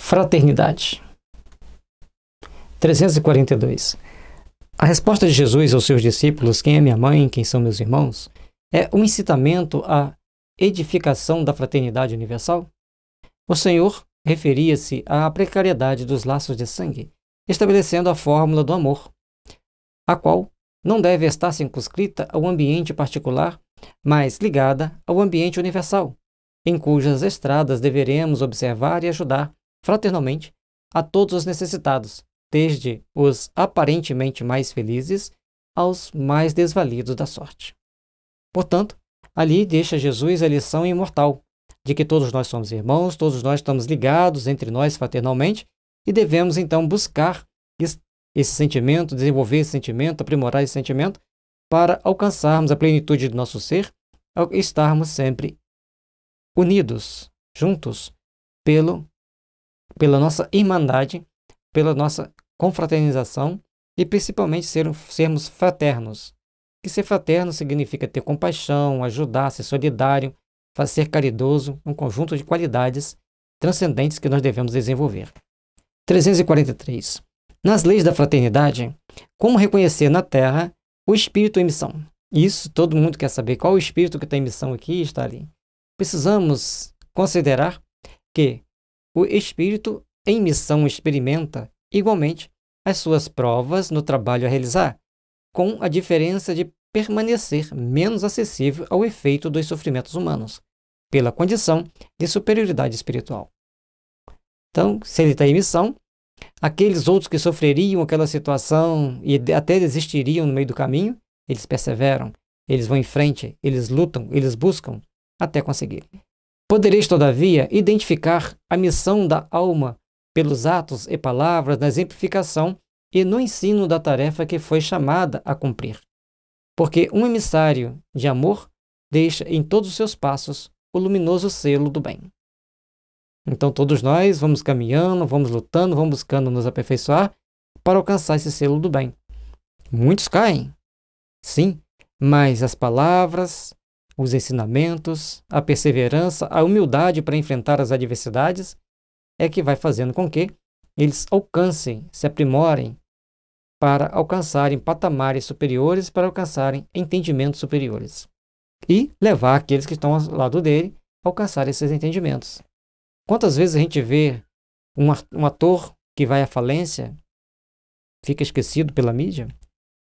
Fraternidade. 342. A resposta de Jesus aos seus discípulos, quem é minha mãe, quem são meus irmãos, é um incitamento à edificação da fraternidade universal? O Senhor referia-se à precariedade dos laços de sangue, estabelecendo a fórmula do amor, a qual não deve estar circunscrita ao ambiente particular, mas ligada ao ambiente universal, em cujas estradas deveremos observar e ajudar fraternalmente a todos os necessitados, desde os aparentemente mais felizes aos mais desvalidos da sorte. Portanto, ali deixa Jesus a lição imortal de que todos nós somos irmãos, todos nós estamos ligados entre nós fraternalmente e devemos então buscar esse sentimento, desenvolver esse sentimento, aprimorar esse sentimento para alcançarmos a plenitude do nosso ser, ao estarmos sempre unidos, juntos, pela nossa irmandade, pela nossa confraternização e principalmente sermos fraternos. Que ser fraterno significa ter compaixão, ajudar, ser solidário, ser caridoso, um conjunto de qualidades transcendentes que nós devemos desenvolver. 343. Nas leis da fraternidade, como reconhecer na Terra o espírito em missão? Isso, todo mundo quer saber qual o espírito que está em missão aqui e está ali. Precisamos considerar que o espírito em missão experimenta igualmente as suas provas no trabalho a realizar, com a diferença de permanecer menos acessível ao efeito dos sofrimentos humanos, pela condição de superioridade espiritual. Então, se ele está em missão, aqueles outros que sofreriam aquela situação e até desistiriam no meio do caminho, eles perseveram, eles vão em frente, eles lutam, eles buscam até conseguir. Podereis, todavia, identificar a missão da alma pelos atos e palavras na exemplificação e no ensino da tarefa que foi chamada a cumprir. Porque um emissário de amor deixa em todos os seus passos o luminoso selo do bem. Então todos nós vamos caminhando, vamos lutando, vamos buscando nos aperfeiçoar para alcançar esse selo do bem. Muitos caem, sim, mas as palavras, os ensinamentos, a perseverança, a humildade para enfrentar as adversidades é que vai fazendo com que eles alcancem, se aprimorem para alcançarem patamares superiores, para alcançarem entendimentos superiores. E levar aqueles que estão ao lado dele a alcançar esses entendimentos. Quantas vezes a gente vê um ator que vai à falência, fica esquecido pela mídia?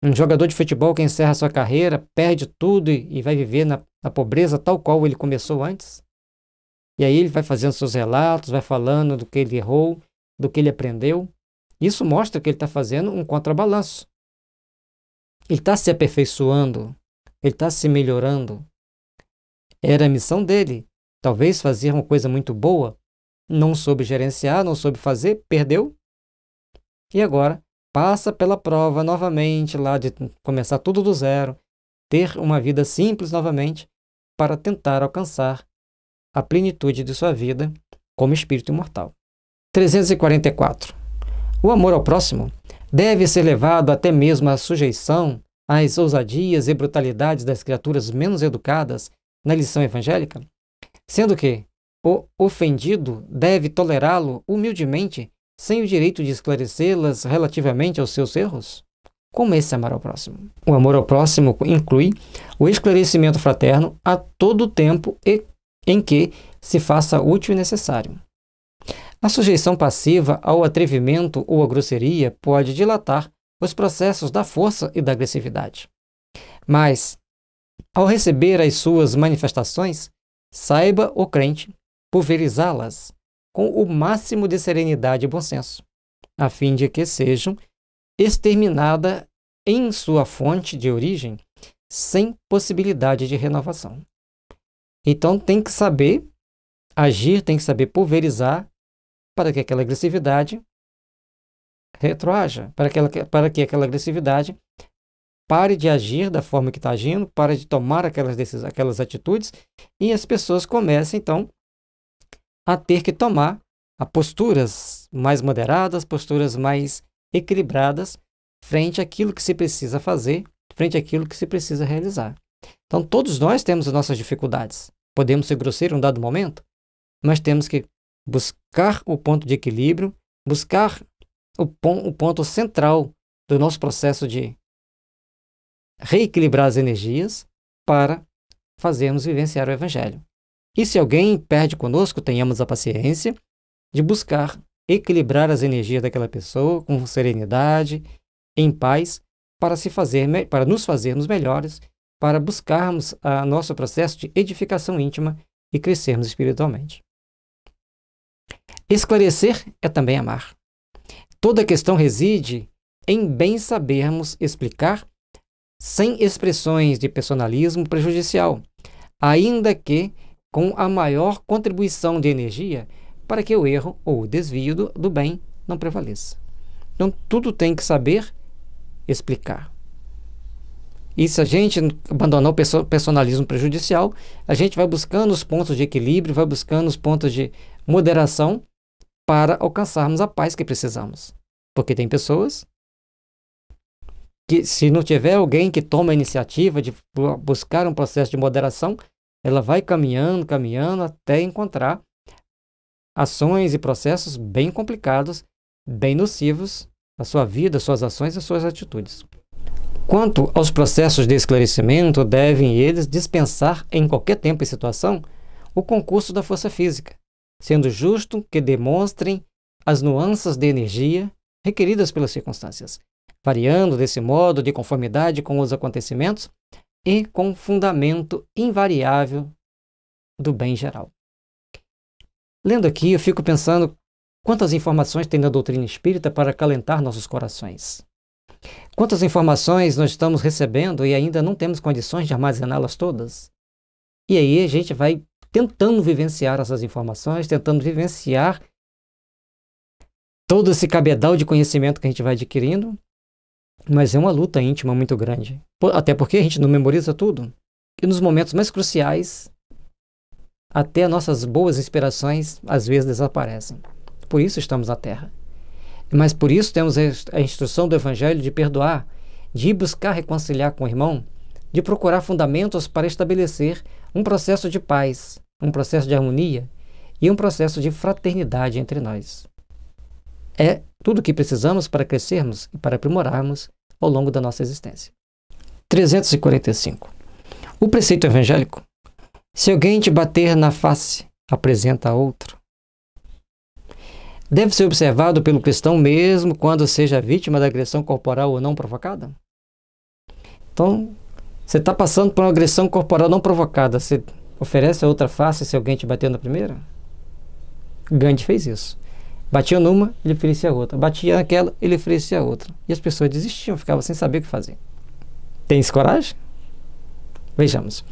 Um jogador de futebol que encerra sua carreira, perde tudo e vai viver na pobreza tal qual ele começou antes? E aí ele vai fazendo seus relatos, vai falando do que ele errou, do que ele aprendeu. Isso mostra que ele está fazendo um contrabalanço. Ele está se aperfeiçoando, ele está se melhorando. Era a missão dele. Talvez fazer uma coisa muito boa, não soube gerenciar, não soube fazer, perdeu. E agora passa pela prova novamente, lá de começar tudo do zero, ter uma vida simples novamente, para tentar alcançar a plenitude de sua vida como espírito imortal. 344. O amor ao próximo deve ser levado até mesmo à sujeição às ousadias e brutalidades das criaturas menos educadas na lição evangélica, sendo que o ofendido deve tolerá-lo humildemente, sem o direito de esclarecê-las relativamente aos seus erros? Como esse amar ao próximo? O amor ao próximo inclui o esclarecimento fraterno a todo o tempo em que se faça útil e necessário. A sujeição passiva ao atrevimento ou à grosseria pode dilatar os processos da força e da agressividade. Mas, ao receber as suas manifestações, saiba o crente pulverizá-las com o máximo de serenidade e bom senso, a fim de que sejam exterminadas em sua fonte de origem, sem possibilidade de renovação. Então tem que saber agir, tem que saber pulverizar para que aquela agressividade retroaja, para que aquela agressividade pare de agir da forma que está agindo, pare de tomar aquelas atitudes e as pessoas comecem, então, a ter que tomar posturas mais moderadas, posturas mais equilibradas frente àquilo que se precisa fazer, frente àquilo que se precisa realizar. Então, todos nós temos as nossas dificuldades. Podemos ser grosseiros em um dado momento, mas temos que buscar o ponto de equilíbrio, buscar o ponto central do nosso processo de reequilibrar as energias para fazermos vivenciar o Evangelho. E se alguém perde conosco, tenhamos a paciência de buscar equilibrar as energias daquela pessoa com serenidade, em paz, para nos fazermos melhores, para buscarmos o nosso processo de edificação íntima e crescermos espiritualmente. Esclarecer é também amar. Toda a questão reside em bem sabermos explicar sem expressões de personalismo prejudicial, ainda que com a maior contribuição de energia para que o erro ou o desvio do bem não prevaleça. Então, tudo tem que saber explicar. E se a gente abandonar o personalismo prejudicial, a gente vai buscando os pontos de equilíbrio, vai buscando os pontos de moderação para alcançarmos a paz que precisamos. Porque tem pessoas que, se não tiver alguém que toma a iniciativa de buscar um processo de moderação, ela vai caminhando até encontrar ações e processos bem complicados, bem nocivos à sua vida, às suas ações e às suas atitudes. Quanto aos processos de esclarecimento, devem eles dispensar em qualquer tempo e situação o concurso da força física, sendo justo que demonstrem as nuances de energia requeridas pelas circunstâncias, variando desse modo de conformidade com os acontecimentos e com fundamento invariável do bem geral. Lendo aqui, eu fico pensando quantas informações tem na doutrina espírita para acalentar nossos corações. Quantas informações nós estamos recebendo e ainda não temos condições de armazená-las todas? E aí a gente vai tentando vivenciar essas informações, tentando vivenciar todo esse cabedal de conhecimento que a gente vai adquirindo, mas é uma luta íntima muito grande. Até porque a gente não memoriza tudo. E nos momentos mais cruciais, até nossas boas inspirações às vezes desaparecem. Por isso estamos na Terra. Mas por isso temos a instrução do Evangelho de perdoar, de ir buscar reconciliar com o irmão, de procurar fundamentos para estabelecer um processo de paz, um processo de harmonia e um processo de fraternidade entre nós. É tudo o que precisamos para crescermos e para aprimorarmos ao longo da nossa existência. 345. O preceito evangélico: se alguém te bater na face, apresenta a outro. Deve ser observado pelo cristão mesmo quando seja vítima da agressão corporal ou não provocada? Então, você está passando por uma agressão corporal não provocada, você oferece a outra face se alguém te bater na primeira? Gandhi fez isso. Batia numa, ele oferecia a outra. Batia naquela, ele oferecia a outra. E as pessoas desistiam, ficavam sem saber o que fazer. Tem essa coragem? Vejamos.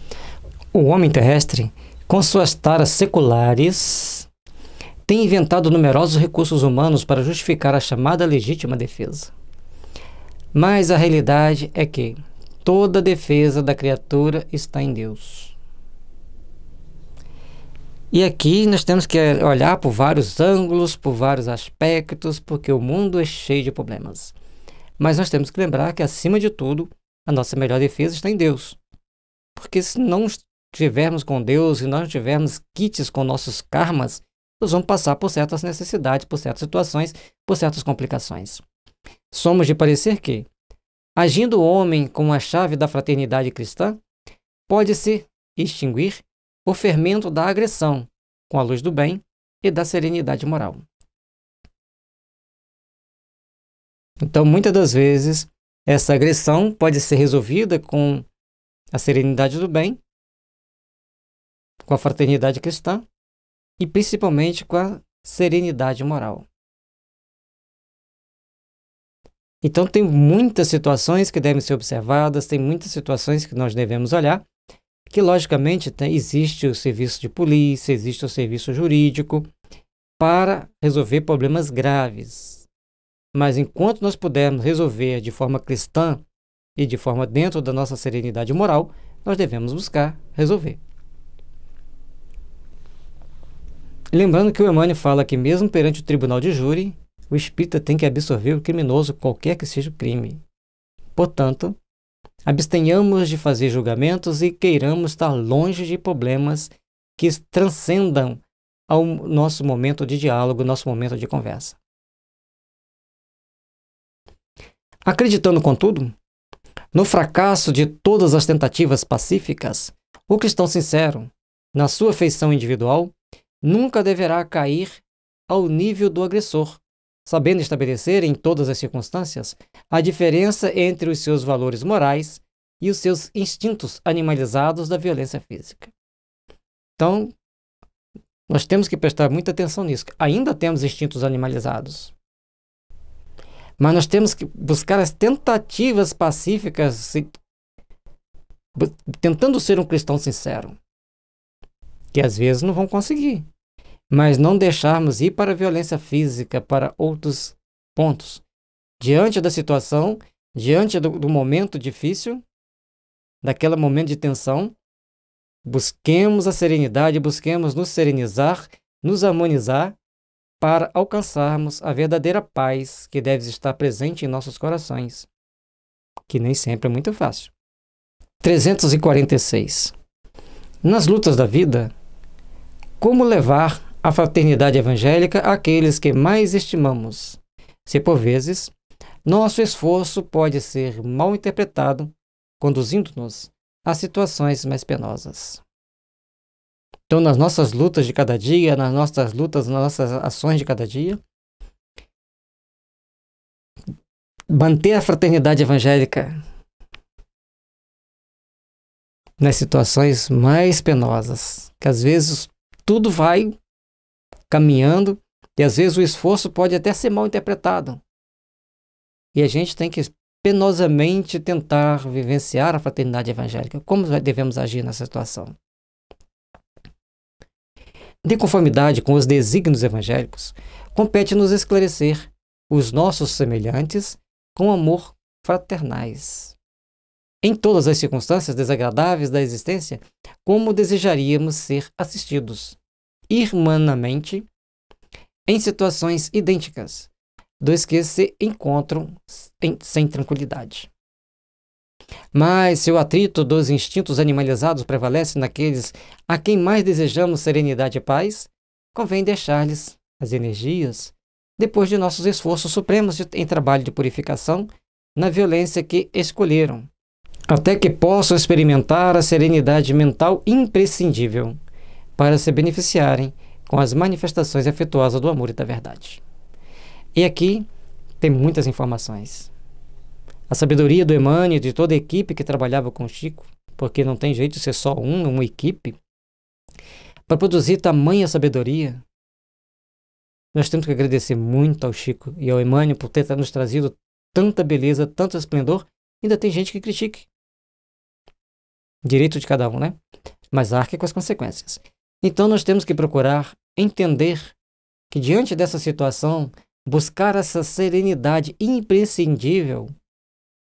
O homem terrestre, com suas taras seculares, tem inventado numerosos recursos humanos para justificar a chamada legítima defesa. Mas a realidade é que toda defesa da criatura está em Deus. E aqui nós temos que olhar por vários ângulos, por vários aspectos, porque o mundo é cheio de problemas. Mas nós temos que lembrar que, acima de tudo, a nossa melhor defesa está em Deus. Porque se não estivermos com Deus e não tivermos quites com nossos karmas, nós vamos passar por certas necessidades, por certas situações, por certas complicações. Somos de parecer que, agindo o homem com a chave da fraternidade cristã, pode-se extinguir o fermento da agressão com a luz do bem e da serenidade moral. Então, muitas das vezes, essa agressão pode ser resolvida com a serenidade do bem, com a fraternidade cristã e principalmente com a serenidade moral. Então, tem muitas situações que devem ser observadas, tem muitas situações que nós devemos olhar, que logicamente existe o serviço de polícia, existe o serviço jurídico para resolver problemas graves. Mas enquanto nós pudermos resolver de forma cristã e de forma dentro da nossa serenidade moral, nós devemos buscar resolver. Lembrando que o Emmanuel fala que mesmo perante o tribunal de júri, o espírita tem que absorver o criminoso, qualquer que seja o crime. Portanto, abstenhamos de fazer julgamentos e queiramos estar longe de problemas que transcendam ao nosso momento de diálogo, nosso momento de conversa. Acreditando, contudo, no fracasso de todas as tentativas pacíficas, o cristão sincero, na sua feição individual, nunca deverá cair ao nível do agressor, sabendo estabelecer em todas as circunstâncias a diferença entre os seus valores morais e os seus instintos animalizados da violência física. Então, nós temos que prestar muita atenção nisso. Ainda temos instintos animalizados, mas nós temos que buscar as tentativas pacíficas, tentando ser um cristão sincero, que às vezes não vão conseguir, mas não deixarmos ir para a violência física, para outros pontos. Diante da situação, diante do momento difícil, daquele momento de tensão, busquemos a serenidade, busquemos nos serenizar, nos harmonizar, para alcançarmos a verdadeira paz que deve estar presente em nossos corações, que nem sempre é muito fácil. 346. Nas lutas da vida, como levar a fraternidade evangélica àqueles que mais estimamos, se por vezes nosso esforço pode ser mal interpretado, conduzindo-nos a situações mais penosas. Então, nas nossas lutas de cada dia, nas nossas lutas, nas nossas ações de cada dia, manter a fraternidade evangélica nas situações mais penosas, que às vezes tudo vai caminhando e às vezes o esforço pode até ser mal interpretado. E a gente tem que penosamente tentar vivenciar a fraternidade evangélica. Como devemos agir nessa situação? De conformidade com os desígnios evangélicos, compete-nos esclarecer os nossos semelhantes com amor fraternais. Em todas as circunstâncias desagradáveis da existência, como desejaríamos ser assistidos, irmanamente, em situações idênticas, dos que se encontram sem tranquilidade. Mas se o atrito dos instintos animalizados prevalece naqueles a quem mais desejamos serenidade e paz, convém deixar-lhes as energias depois de nossos esforços supremos em trabalho de purificação na violência que escolheram, até que possam experimentar a serenidade mental imprescindível para se beneficiarem com as manifestações afetuosas do amor e da verdade. E aqui tem muitas informações. A sabedoria do Emmanuel e de toda a equipe que trabalhava com o Chico, porque não tem jeito de ser só uma equipe, para produzir tamanha sabedoria. Nós temos que agradecer muito ao Chico e ao Emmanuel por ter nos trazido tanta beleza, tanto esplendor. Ainda tem gente que critique. Direito de cada um, né? Mas arque com as consequências. Então nós temos que procurar entender que diante dessa situação, buscar essa serenidade imprescindível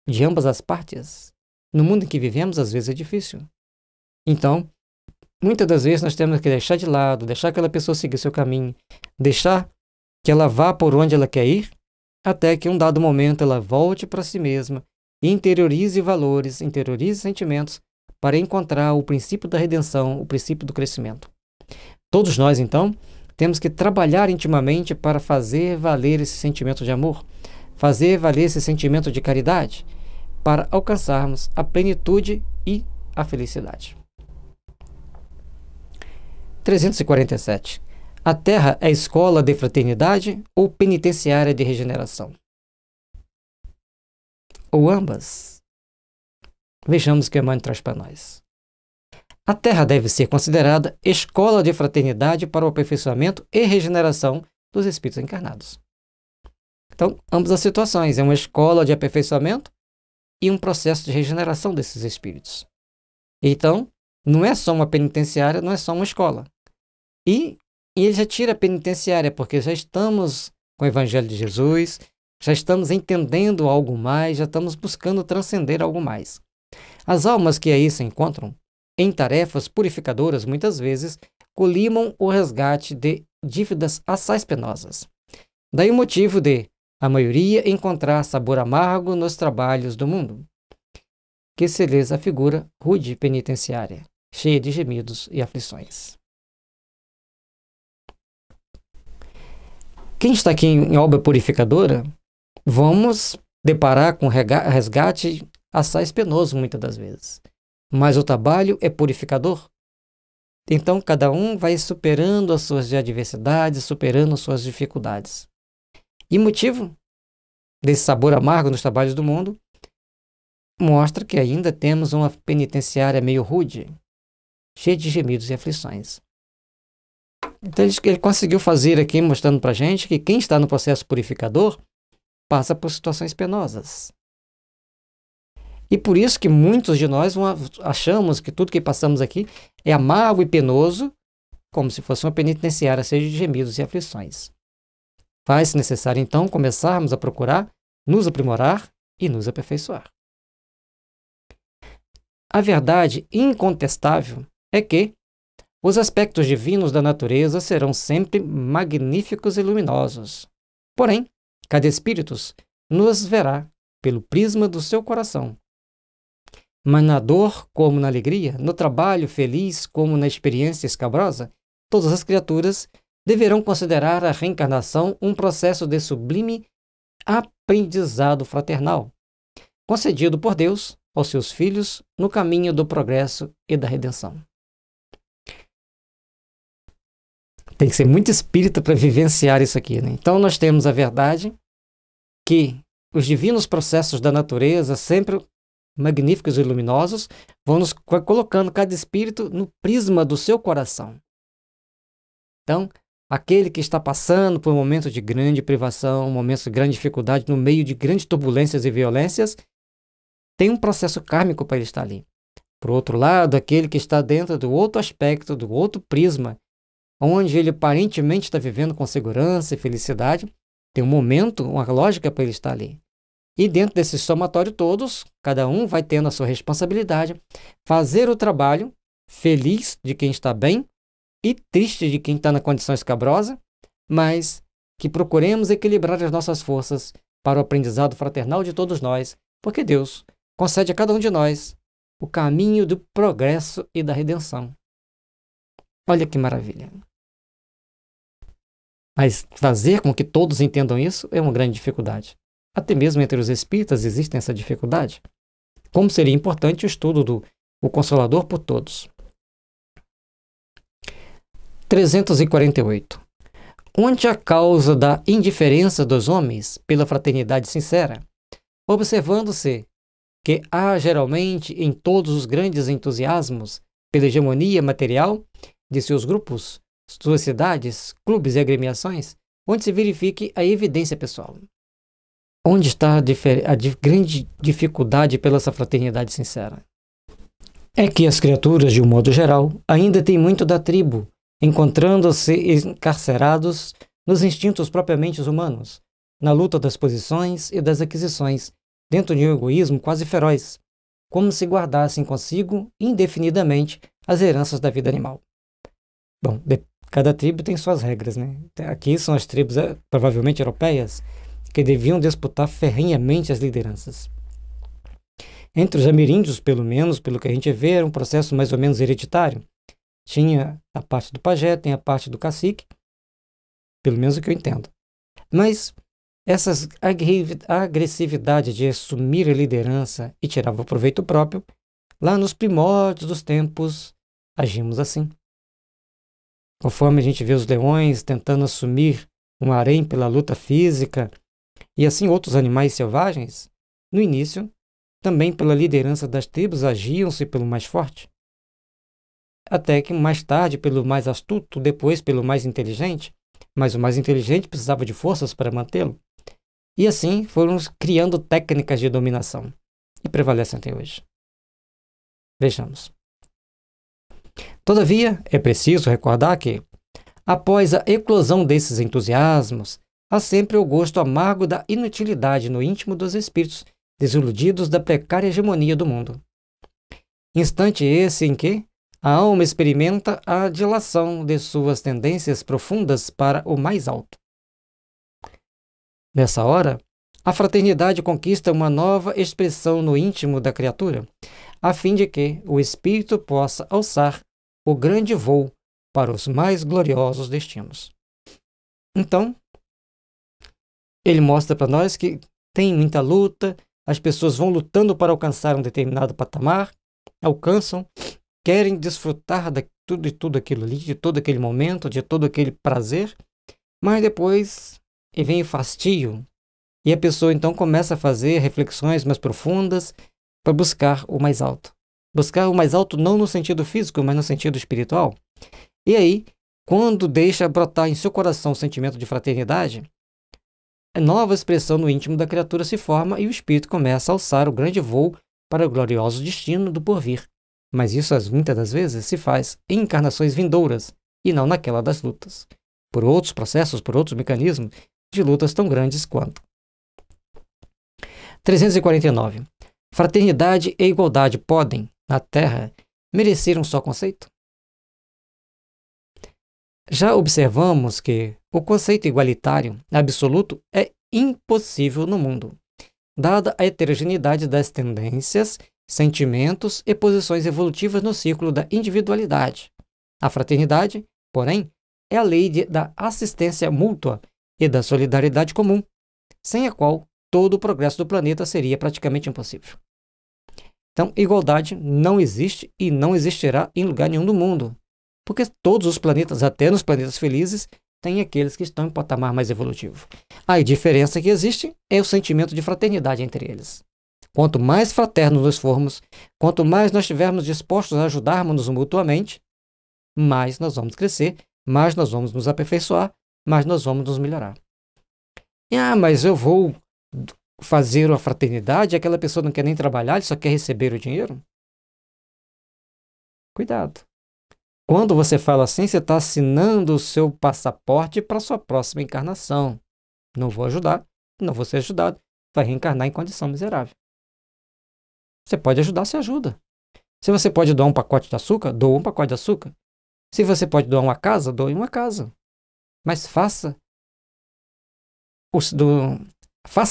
de ambas as partes. No mundo em que vivemos, às vezes é difícil. Então, muitas das vezes nós temos que deixar de lado, deixar aquela pessoa seguir seu caminho, deixar que ela vá por onde ela quer ir, até que um dado momento ela volte para si mesma e interiorize valores, interiorize sentimentos para encontrar o princípio da redenção, o princípio do crescimento. Todos nós, então, temos que trabalhar intimamente para fazer valer esse sentimento de amor, fazer valer esse sentimento de caridade, para alcançarmos a plenitude e a felicidade. 347. A Terra é escola de fraternidade ou penitenciária de regeneração? Ou ambas? Vejamos o que Emmanuel traz para nós. A Terra deve ser considerada escola de fraternidade para o aperfeiçoamento e regeneração dos espíritos encarnados. Então, ambas as situações, é uma escola de aperfeiçoamento e um processo de regeneração desses espíritos. Então, não é só uma penitenciária, não é só uma escola. E ele já tira a penitenciária, porque já estamos com o Evangelho de Jesus, já estamos entendendo algo mais, já estamos buscando transcender algo mais. As almas que aí se encontram em tarefas purificadoras, muitas vezes, colimam o resgate de dívidas assaz penosas. Daí o motivo de a maioria encontrar sabor amargo nos trabalhos do mundo, que se lhes afigura rude penitenciária, cheia de gemidos e aflições. quem está aqui em obra purificadora, vamos deparar com resgate assaz penoso muitas das vezes. Mas o trabalho é purificador. Então, cada um vai superando as suas adversidades, superando as suas dificuldades. E motivo desse sabor amargo nos trabalhos do mundo mostra que ainda temos uma penitenciária meio rude, cheia de gemidos e aflições. Então, ele conseguiu fazer aqui, mostrando para a gente que quem está no processo purificador passa por situações penosas. E por isso que muitos de nós achamos que tudo que passamos aqui é amargo e penoso, como se fosse uma penitenciária cheia de gemidos e aflições. Faz-se necessário, então, começarmos a procurar nos aprimorar e nos aperfeiçoar. A verdade incontestável é que os aspectos divinos da natureza serão sempre magníficos e luminosos. Porém, cada espírito nos verá pelo prisma do seu coração. Mas na dor como na alegria, no trabalho feliz como na experiência escabrosa, todas as criaturas deverão considerar a reencarnação um processo de sublime aprendizado fraternal, concedido por Deus aos seus filhos no caminho do progresso e da redenção. Tem que ser muito espírita para vivenciar isso aqui, né? Então nós temos a verdade que os divinos processos da natureza, sempre magníficos e luminosos, vão nos colocando cada espírito no prisma do seu coração. Então, aquele que está passando por um momento de grande privação, um momento de grande dificuldade, no meio de grandes turbulências e violências, tem um processo kármico para ele estar ali. Por outro lado, aquele que está dentro do outro aspecto, do outro prisma, onde ele aparentemente está vivendo com segurança e felicidade, tem um momento, uma lógica para ele estar ali. E dentro desse somatório todos, cada um vai tendo a sua responsabilidade, fazer o trabalho feliz de quem está bem e triste de quem está na condição escabrosa, mas que procuremos equilibrar as nossas forças para o aprendizado fraternal de todos nós, porque Deus concede a cada um de nós o caminho do progresso e da redenção. Olha que maravilha. Mas fazer com que todos entendam isso é uma grande dificuldade. Até mesmo entre os espíritas existe essa dificuldade. Como seria importante o estudo do O Consolador por Todos. 348. Onde a causa da indiferença dos homens pela fraternidade sincera, observando-se que há geralmente em todos os grandes entusiasmos pela hegemonia material de seus grupos, suas cidades, clubes e agremiações, onde se verifique a evidência pessoal. Onde está a grande dificuldade pela essa fraternidade sincera? É que as criaturas, de um modo geral, ainda têm muito da tribo, encontrando-se encarcerados nos instintos propriamente humanos, na luta das posições e das aquisições, dentro de um egoísmo quase feroz, como se guardassem consigo indefinidamente as heranças da vida animal. Bom, cada tribo tem suas regras, né? Aqui são as tribos provavelmente europeias, que deviam disputar ferrenhamente as lideranças. Entre os ameríndios, pelo menos, pelo que a gente vê, era um processo mais ou menos hereditário. Tinha a parte do pajé, tem a parte do cacique, pelo menos o que eu entendo. Mas essa agressividade de assumir a liderança e tirar o proveito próprio, lá nos primórdios dos tempos, agimos assim. Conforme a gente vê os leões tentando assumir um harém pela luta física, e assim outros animais selvagens, no início, também pela liderança das tribos agiam-se pelo mais forte. Até que mais tarde pelo mais astuto, depois pelo mais inteligente, mas o mais inteligente precisava de forças para mantê-lo. E assim foram criando técnicas de dominação, e prevalecem até hoje. Vejamos. Todavia, é preciso recordar que, após a eclosão desses entusiasmos, há sempre o gosto amargo da inutilidade no íntimo dos espíritos, desiludidos da precária hegemonia do mundo. Instante esse em que a alma experimenta a dilação de suas tendências profundas para o mais alto. Nessa hora, a fraternidade conquista uma nova expressão no íntimo da criatura, a fim de que o espírito possa alçar o grande voo para os mais gloriosos destinos. Então, Ele mostra para nós que tem muita luta, as pessoas vão lutando para alcançar um determinado patamar, alcançam, querem desfrutar de tudo aquilo ali, de todo aquele momento, de todo aquele prazer, mas depois vem o fastio, e a pessoa então começa a fazer reflexões mais profundas para buscar o mais alto. Buscar o mais alto não no sentido físico, mas no sentido espiritual. E aí, quando deixa brotar em seu coração o sentimento de fraternidade, a nova expressão no íntimo da criatura se forma e o espírito começa a alçar o grande voo para o glorioso destino do porvir. Mas isso, muitas das vezes, se faz em encarnações vindouras e não naquela das lutas, por outros processos, por outros mecanismos de lutas tão grandes quanto. 349. Fraternidade e igualdade podem, na Terra, merecer um só conceito? Já observamos que o conceito igualitário absoluto é impossível no mundo, dada a heterogeneidade das tendências, sentimentos e posições evolutivas no círculo da individualidade. A fraternidade, porém, é a lei da assistência mútua e da solidariedade comum, sem a qual todo o progresso do planeta seria praticamente impossível. Então, igualdade não existe e não existirá em lugar nenhum do mundo, porque todos os planetas, até nos planetas felizes, têm aqueles que estão em patamar mais evolutivo. A diferença que existe é o sentimento de fraternidade entre eles. Quanto mais fraternos nós formos, quanto mais nós estivermos dispostos a ajudarmos-nos mutuamente, mais nós vamos crescer, mais nós vamos nos aperfeiçoar, mais nós vamos nos melhorar. Mas eu vou fazer a fraternidade, aquela pessoa não quer nem trabalhar, ele só quer receber o dinheiro? Cuidado. Quando você fala assim, você está assinando o seu passaporte para a sua próxima encarnação. Não vou ajudar, não vou ser ajudado, vai reencarnar em condição miserável. Você pode ajudar, você ajuda. Se você pode doar um pacote de açúcar, doa um pacote de açúcar. Se você pode doar uma casa, doe uma casa. Mas faça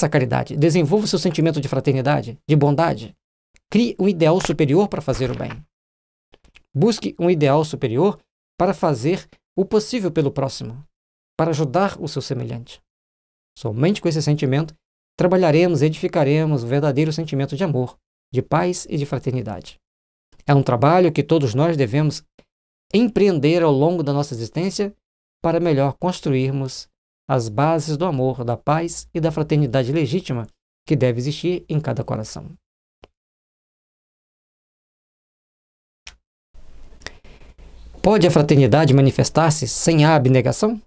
a caridade, desenvolva o seu sentimento de fraternidade, de bondade. Crie um ideal superior para fazer o bem. Busque um ideal superior para fazer o possível pelo próximo, para ajudar o seu semelhante. Somente com esse sentimento, trabalharemos e edificaremos o verdadeiro sentimento de amor, de paz e de fraternidade. É um trabalho que todos nós devemos empreender ao longo da nossa existência para melhor construirmos as bases do amor, da paz e da fraternidade legítima que deve existir em cada coração. Pode a fraternidade manifestar-se sem a abnegação?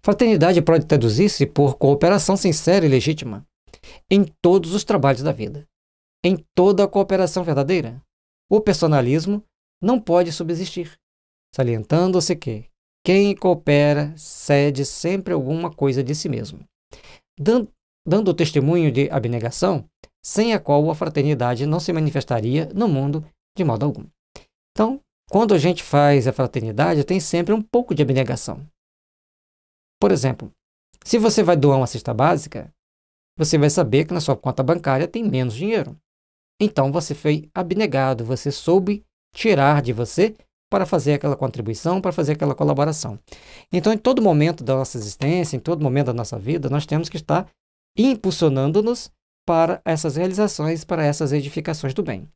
Fraternidade pode traduzir-se por cooperação sincera e legítima em todos os trabalhos da vida, em toda a cooperação verdadeira. O personalismo não pode subsistir, salientando-se que quem coopera cede sempre alguma coisa de si mesmo, dando o testemunho de abnegação, sem a qual a fraternidade não se manifestaria no mundo de modo algum. Então, quando a gente faz a fraternidade, tem sempre um pouco de abnegação. Por exemplo, se você vai doar uma cesta básica, você vai saber que na sua conta bancária tem menos dinheiro. Então você foi abnegado, você soube tirar de você para fazer aquela contribuição, para fazer aquela colaboração. Então, em todo momento da nossa existência, em todo momento da nossa vida, nós temos que estar impulsionando-nos para essas realizações, para essas edificações do bem.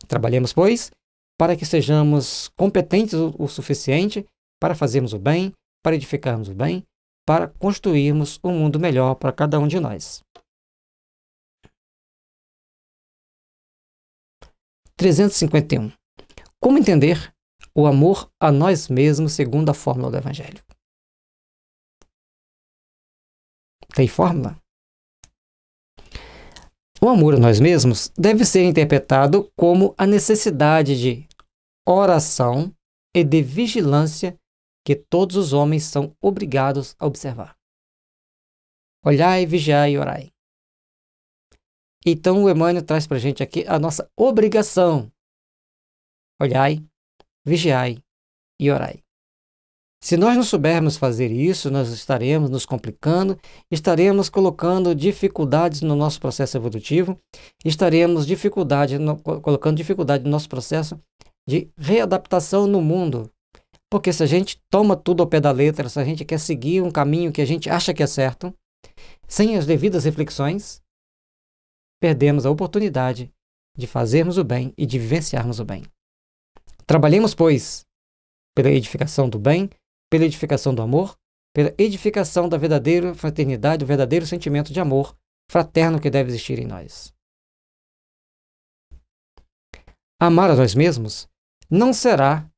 Trabalhemos, pois, para que sejamos competentes o suficiente para fazermos o bem, para edificarmos o bem, para construirmos um mundo melhor para cada um de nós. 351. Como entender o amor a nós mesmos segundo a fórmula do Evangelho? Tem fórmula? O amor a nós mesmos deve ser interpretado como a necessidade de oração e de vigilância que todos os homens são obrigados a observar. Olhai, vigiai e orai. Então o Emmanuel traz para a gente aqui a nossa obrigação. Olhai, vigiai e orai. Se nós não soubermos fazer isso, nós estaremos nos complicando, estaremos colocando dificuldades no nosso processo evolutivo, estaremos colocando dificuldade no nosso processo de readaptação no mundo, Porque se a gente toma tudo ao pé da letra, se a gente quer seguir um caminho que a gente acha que é certo, sem as devidas reflexões, perdemos a oportunidade de fazermos o bem e de vivenciarmos o bem. Trabalhemos, pois, pela edificação do bem, pela edificação do amor, pela edificação da verdadeira fraternidade, do verdadeiro sentimento de amor fraterno que deve existir em nós. Amar a nós mesmos não será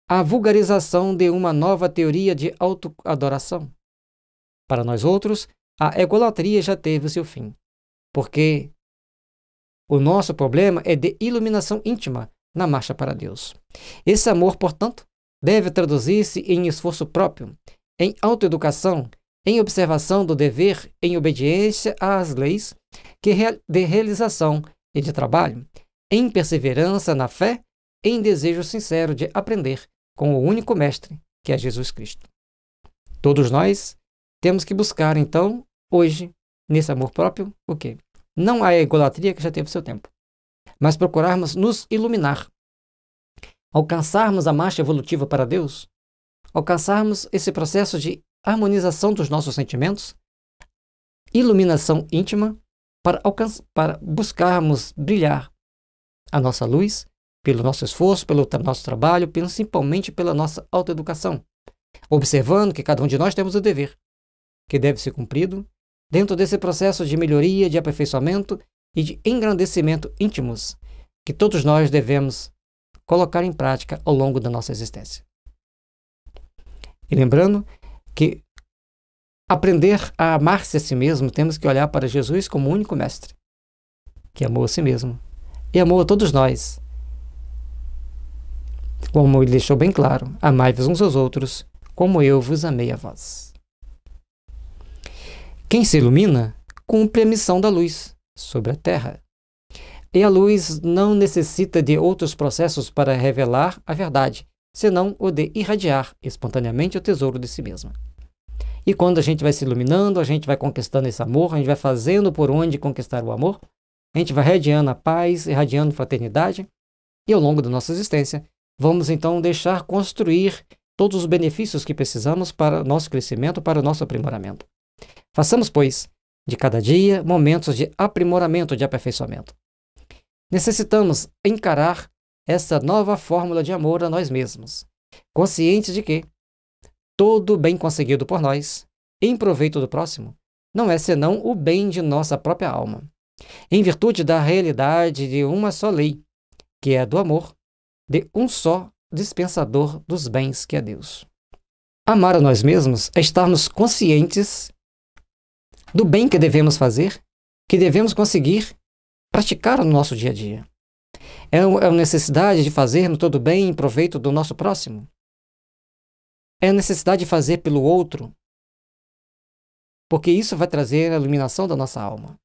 a vulgarização de uma nova teoria de autoadoração. Para nós outros, a egolatria já teve o seu fim, porque o nosso problema é de iluminação íntima na marcha para Deus. Esse amor, portanto, deve traduzir-se em esforço próprio, em autoeducação, em observação do dever, em obediência às leis de realização e de trabalho, em perseverança na fé, em desejo sincero de aprender com o único mestre, que é Jesus Cristo. Todos nós temos que buscar, então, hoje, nesse amor próprio, o quê? Não a egolatria que já teve seu tempo, mas procurarmos nos iluminar, alcançarmos a marcha evolutiva para Deus, alcançarmos esse processo de harmonização dos nossos sentimentos, iluminação íntima, para buscarmos brilhar a nossa luz, pelo nosso esforço, pelo nosso trabalho, principalmente pela nossa autoeducação, observando que cada um de nós temos o dever, que deve ser cumprido, dentro desse processo de melhoria, de aperfeiçoamento e de engrandecimento íntimos, que todos nós devemos colocar em prática ao longo da nossa existência. E lembrando que aprender a amar-se a si mesmo, temos que olhar para Jesus como o único mestre, que amou a si mesmo e amou a todos nós. Como ele deixou bem claro, amai-vos uns aos outros, como eu vos amei a vós. Quem se ilumina, cumpre a missão da luz sobre a terra. E a luz não necessita de outros processos para revelar a verdade, senão o de irradiar espontaneamente o tesouro de si mesma. E quando a gente vai se iluminando, a gente vai conquistando esse amor, a gente vai fazendo por onde conquistar o amor, a gente vai irradiando a paz, irradiando fraternidade, e ao longo da nossa existência, vamos então deixar construir todos os benefícios que precisamos para o nosso crescimento, para o nosso aprimoramento. Façamos, pois, de cada dia, momentos de aprimoramento, de aperfeiçoamento. Necessitamos encarar essa nova fórmula de amor a nós mesmos, conscientes de que todo bem conseguido por nós, em proveito do próximo, não é senão o bem de nossa própria alma, em virtude da realidade de uma só lei, que é a do amor, de um só dispensador dos bens, que é Deus. Amar a nós mesmos é estarmos conscientes do bem que devemos fazer, que devemos conseguir praticar no nosso dia a dia. É a necessidade de fazermos todo bem em proveito do nosso próximo. É a necessidade de fazer pelo outro, porque isso vai trazer a iluminação da nossa alma.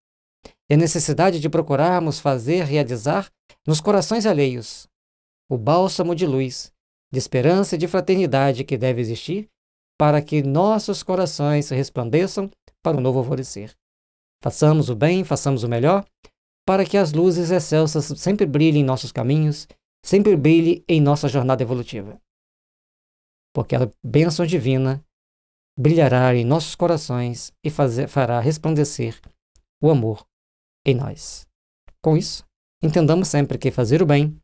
É a necessidade de procurarmos fazer, realizar nos corações alheios o bálsamo de luz, de esperança e de fraternidade que deve existir para que nossos corações resplandeçam para o novo alvorecer. Façamos o bem, façamos o melhor, para que as luzes excelsas sempre brilhem em nossos caminhos, sempre brilhem em nossa jornada evolutiva. Porque a bênção divina brilhará em nossos corações e fará resplandecer o amor em nós. Com isso, entendamos sempre que fazer o bem,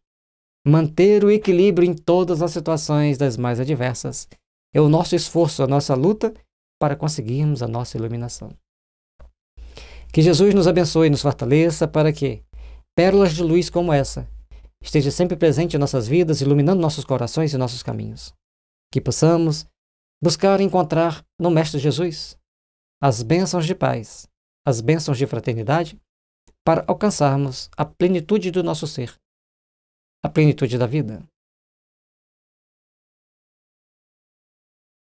manter o equilíbrio em todas as situações das mais adversas, é o nosso esforço, a nossa luta para conseguirmos a nossa iluminação. Que Jesus nos abençoe e nos fortaleça para que pérolas de luz como essa esteja sempre presente em nossas vidas, iluminando nossos corações e nossos caminhos. Que possamos buscar encontrar no Mestre Jesus as bênçãos de paz, as bênçãos de fraternidade, para alcançarmos a plenitude do nosso ser, a plenitude da vida.